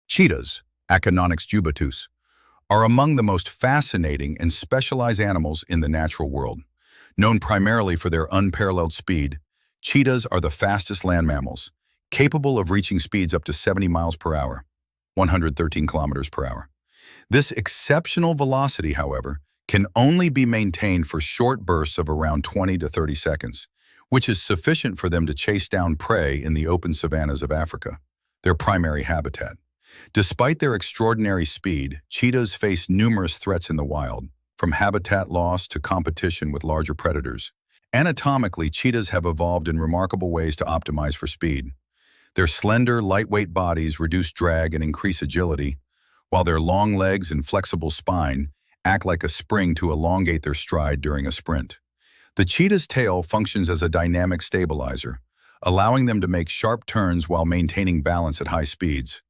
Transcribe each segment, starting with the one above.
Cheetahs, Acinonyx jubatus, are among the most fascinating and specialized animals in the natural world. Known primarily for their unparalleled speed, cheetahs are the fastest land mammals, capable of reaching speeds up to 70 miles per hour, 113 kilometers per hour. This exceptional velocity, however, can only be maintained for short bursts of around 20 to 30 seconds, which is sufficient for them to chase down prey in the open savannas of Africa, their primary habitat. Despite their extraordinary speed, cheetahs face numerous threats in the wild, from habitat loss to competition with larger predators. Anatomically, cheetahs have evolved in remarkable ways to optimize for speed. Their slender, lightweight bodies reduce drag and increase agility, while their long legs and flexible spine act like a spring to elongate their stride during a sprint. The cheetah's tail functions as a dynamic stabilizer, allowing them to make sharp turns while maintaining balance at high speeds.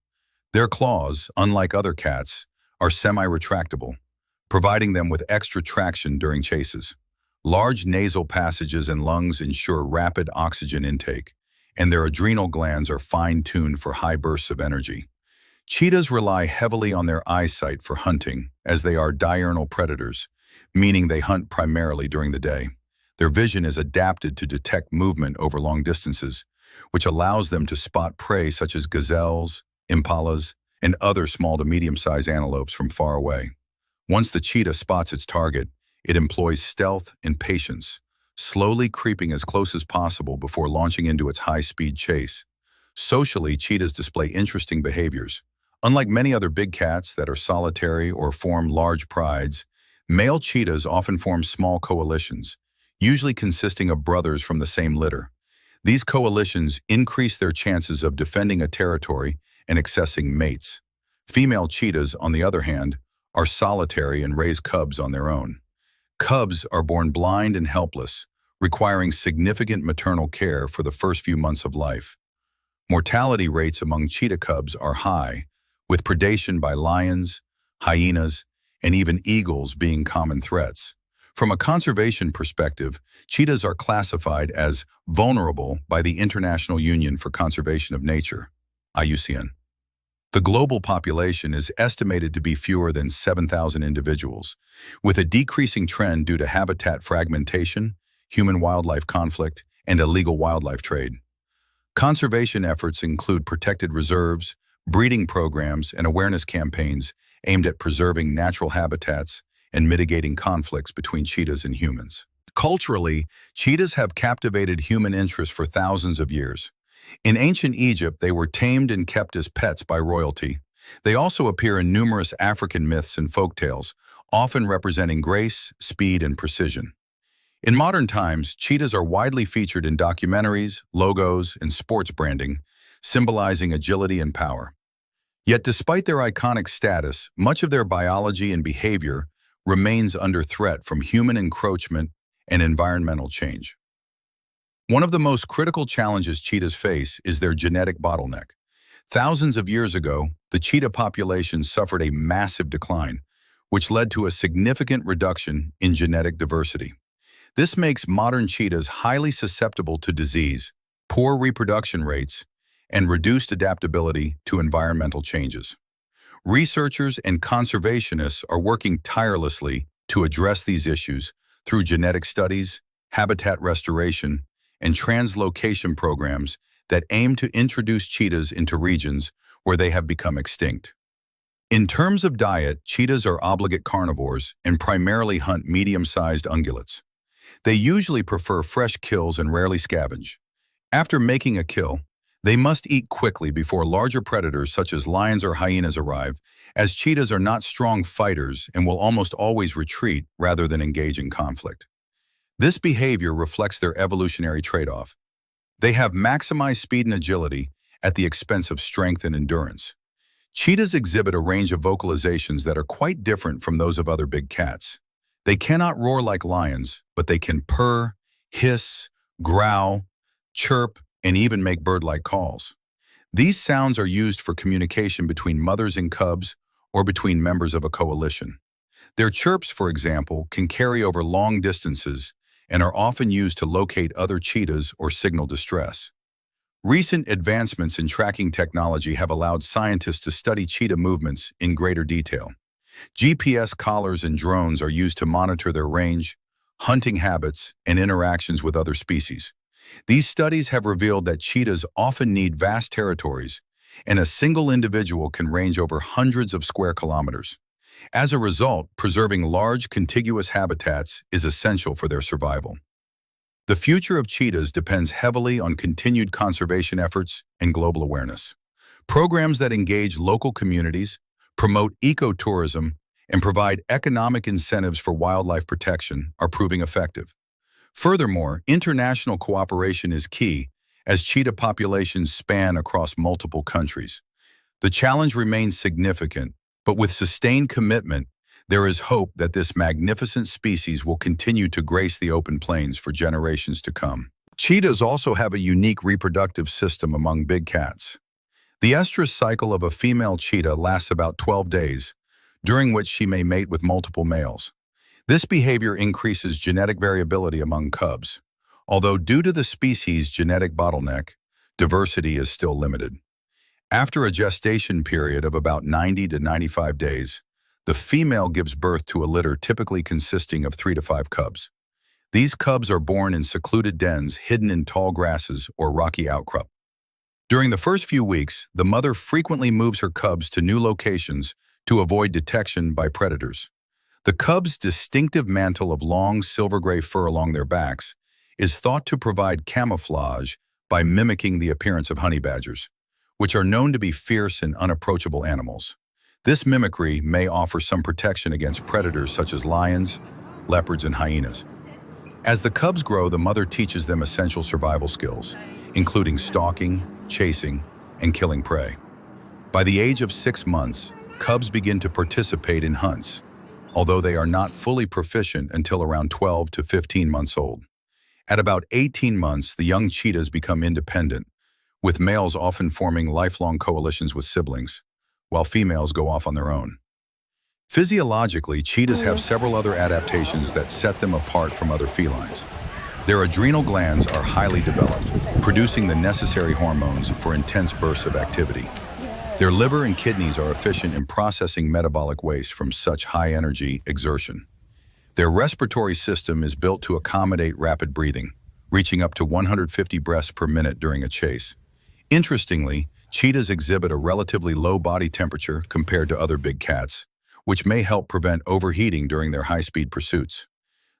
Their claws, unlike other cats, are semi-retractable, providing them with extra traction during chases. Large nasal passages and lungs ensure rapid oxygen intake, and their adrenal glands are fine-tuned for high bursts of energy. Cheetahs rely heavily on their eyesight for hunting, as they are diurnal predators, meaning they hunt primarily during the day. Their vision is adapted to detect movement over long distances, which allows them to spot prey such as gazelles, impalas, and other small to medium-sized antelopes from far away. Once the cheetah spots its target, it employs stealth and patience, slowly creeping as close as possible before launching into its high-speed chase. Socially, cheetahs display interesting behaviors. Unlike many other big cats that are solitary or form large prides, male cheetahs often form small coalitions, usually consisting of brothers from the same litter. These coalitions increase their chances of defending a territory and accessing mates. Female cheetahs, on the other hand, are solitary and raise cubs on their own. Cubs are born blind and helpless, requiring significant maternal care for the first few months of life. Mortality rates among cheetah cubs are high, with predation by lions, hyenas, and even eagles being common threats. From a conservation perspective, cheetahs are classified as vulnerable by the International Union for Conservation of Nature, IUCN. The global population is estimated to be fewer than 7,000 individuals, with a decreasing trend due to habitat fragmentation, human-wildlife conflict, and illegal wildlife trade. Conservation efforts include protected reserves, breeding programs, and awareness campaigns aimed at preserving natural habitats and mitigating conflicts between cheetahs and humans. Culturally, cheetahs have captivated human interest for thousands of years. In ancient Egypt, they were tamed and kept as pets by royalty. They also appear in numerous African myths and folktales, often representing grace, speed, and precision. In modern times, cheetahs are widely featured in documentaries, logos, and sports branding, symbolizing agility and power. Yet despite their iconic status, much of their biology and behavior remains under threat from human encroachment and environmental change. One of the most critical challenges cheetahs face is their genetic bottleneck. Thousands of years ago, the cheetah population suffered a massive decline, which led to a significant reduction in genetic diversity. This makes modern cheetahs highly susceptible to disease, poor reproduction rates, and reduced adaptability to environmental changes. Researchers and conservationists are working tirelessly to address these issues through genetic studies, habitat restoration, and translocation programs that aim to introduce cheetahs into regions where they have become extinct. In terms of diet, cheetahs are obligate carnivores and primarily hunt medium-sized ungulates. They usually prefer fresh kills and rarely scavenge. After making a kill, they must eat quickly before larger predators such as lions or hyenas arrive, as cheetahs are not strong fighters and will almost always retreat rather than engage in conflict. This behavior reflects their evolutionary trade-off. They have maximized speed and agility at the expense of strength and endurance. Cheetahs exhibit a range of vocalizations that are quite different from those of other big cats. They cannot roar like lions, but they can purr, hiss, growl, chirp, and even make bird-like calls. These sounds are used for communication between mothers and cubs or between members of a coalition. Their chirps, for example, can carry over long distances and are often used to locate other cheetahs or signal distress. Recent advancements in tracking technology have allowed scientists to study cheetah movements in greater detail. GPS collars and drones are used to monitor their range, hunting habits, and interactions with other species. These studies have revealed that cheetahs often need vast territories, and a single individual can range over hundreds of square kilometers. As a result, preserving large, contiguous habitats is essential for their survival. The future of cheetahs depends heavily on continued conservation efforts and global awareness. Programs that engage local communities, promote ecotourism, and provide economic incentives for wildlife protection are proving effective. Furthermore, international cooperation is key as cheetah populations span across multiple countries. The challenge remains significant, but with sustained commitment, there is hope that this magnificent species will continue to grace the open plains for generations to come. Cheetahs also have a unique reproductive system among big cats. The estrus cycle of a female cheetah lasts about 12 days, during which she may mate with multiple males. This behavior increases genetic variability among cubs. Although due to the species' genetic bottleneck, diversity is still limited. After a gestation period of about 90 to 95 days, the female gives birth to a litter typically consisting of 3 to 5 cubs. These cubs are born in secluded dens hidden in tall grasses or rocky outcrop. During the first few weeks, the mother frequently moves her cubs to new locations to avoid detection by predators. The cubs' distinctive mantle of long silver-gray fur along their backs is thought to provide camouflage by mimicking the appearance of honey badgers, which are known to be fierce and unapproachable animals. This mimicry may offer some protection against predators such as lions, leopards, and hyenas. As the cubs grow, the mother teaches them essential survival skills, including stalking, chasing, and killing prey. By the age of 6 months, cubs begin to participate in hunts, although they are not fully proficient until around 12 to 15 months old. At about 18 months, the young cheetahs become independent, with males often forming lifelong coalitions with siblings, while females go off on their own. Physiologically, cheetahs have several other adaptations that set them apart from other felines. Their adrenal glands are highly developed, producing the necessary hormones for intense bursts of activity. Their liver and kidneys are efficient in processing metabolic waste from such high-energy exertion. Their respiratory system is built to accommodate rapid breathing, reaching up to 150 breaths per minute during a chase. Interestingly, cheetahs exhibit a relatively low body temperature compared to other big cats, which may help prevent overheating during their high-speed pursuits.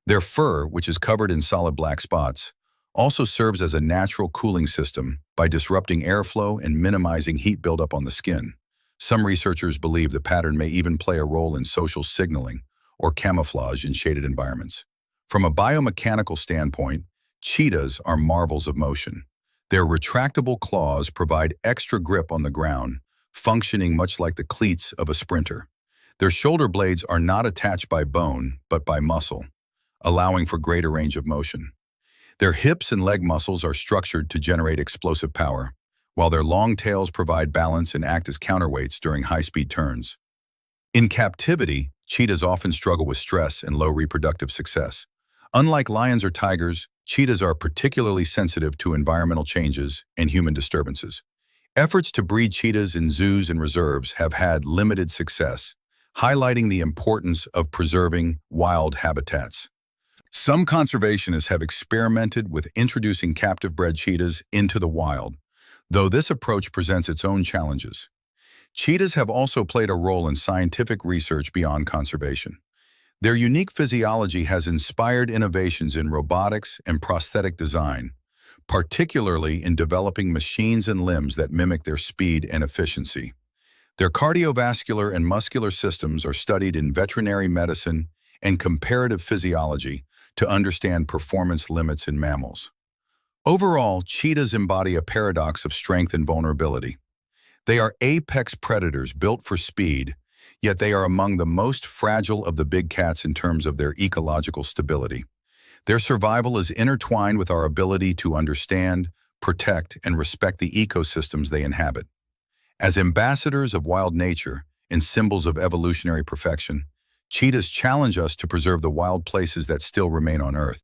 Their fur, which is covered in solid black spots, also serves as a natural cooling system by disrupting airflow and minimizing heat buildup on the skin. Some researchers believe the pattern may even play a role in social signaling or camouflage in shaded environments. From a biomechanical standpoint, cheetahs are marvels of motion. Their retractable claws provide extra grip on the ground, functioning much like the cleats of a sprinter. Their shoulder blades are not attached by bone, but by muscle, allowing for greater range of motion. Their hips and leg muscles are structured to generate explosive power, while their long tails provide balance and act as counterweights during high-speed turns. In captivity, cheetahs often struggle with stress and low reproductive success. Unlike lions or tigers, cheetahs are particularly sensitive to environmental changes and human disturbances. Efforts to breed cheetahs in zoos and reserves have had limited success, highlighting the importance of preserving wild habitats. Some conservationists have experimented with introducing captive-bred cheetahs into the wild, though this approach presents its own challenges. Cheetahs have also played a role in scientific research beyond conservation. Their unique physiology has inspired innovations in robotics and prosthetic design, particularly in developing machines and limbs that mimic their speed and efficiency. Their cardiovascular and muscular systems are studied in veterinary medicine and comparative physiology to understand performance limits in mammals. Overall, cheetahs embody a paradox of strength and vulnerability. They are apex predators built for speed, yet they are among the most fragile of the big cats in terms of their ecological stability. Their survival is intertwined with our ability to understand, protect, and respect the ecosystems they inhabit. As ambassadors of wild nature and symbols of evolutionary perfection, cheetahs challenge us to preserve the wild places that still remain on Earth.